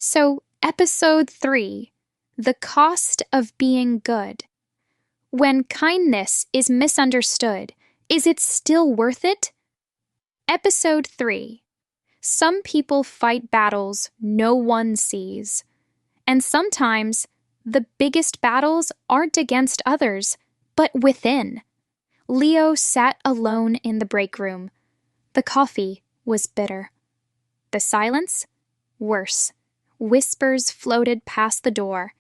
So, Episode 3, The Cost of Being Good. When kindness is misunderstood, is it still worth it? Episode 3, Some people fight battles no one sees. And sometimes, the biggest battles aren't against others, but within. Leo sat alone in the break room. The coffee was bitter. The silence? Worse. Whispers floated past the door.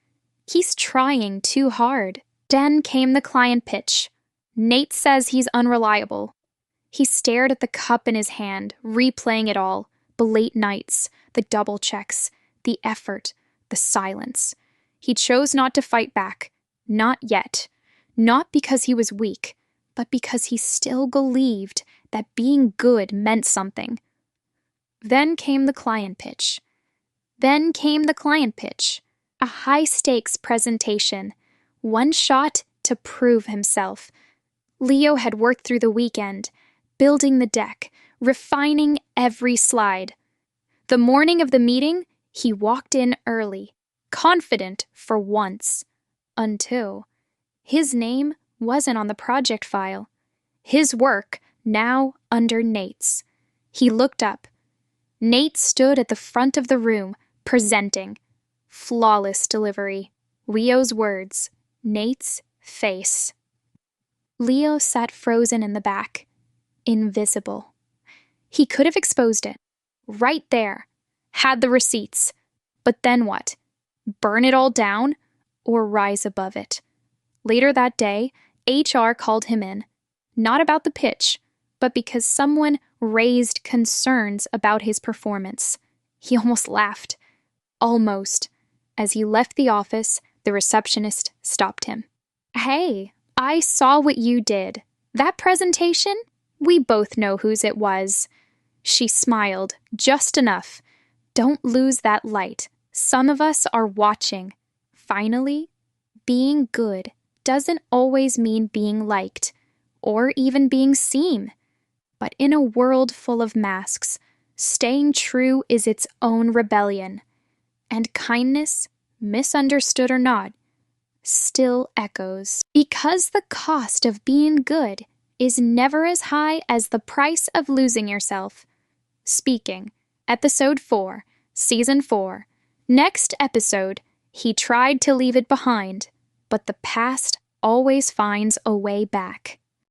He's trying too hard. Then came the client pitch. Nate says he's unreliable. He stared at the cup in his hand, replaying it all. The late nights, the double checks, the effort, the silence. He chose not to fight back. Not yet. Not because he was weak, but because he still believed that being good meant something. Then came the client pitch. A high-stakes presentation, one shot to prove himself. Leo had worked through the weekend, building the deck, refining every slide. The morning of the meeting, he walked in early, confident for once, until his name wasn't on the project file. His work now under Nate's. He looked up. Nate stood at the front of the room, presenting. Flawless delivery. Leo's words. Nate's face. Leo sat frozen in the back. Invisible. He could have exposed it. Right there. Had the receipts. But then what? Burn it all down? Or rise above it? Later that day, HR called him in. Not about the pitch, but because someone raised concerns about his performance. He almost laughed. Almost. As he left the office, the receptionist stopped him. "Hey, I saw what you did. That presentation? We both know whose it was." She smiled, just enough. "Don't lose that light. Some of us are watching." Finally, being good doesn't always mean being liked, or even being seen. But in a world full of masks, staying true is its own rebellion. And kindness, misunderstood or not, still echoes. Because the cost of being good is never as high as the price of losing yourself. Speaking, Episode 4, Season 4. Next episode, he tried to leave it behind, but the past always finds a way back.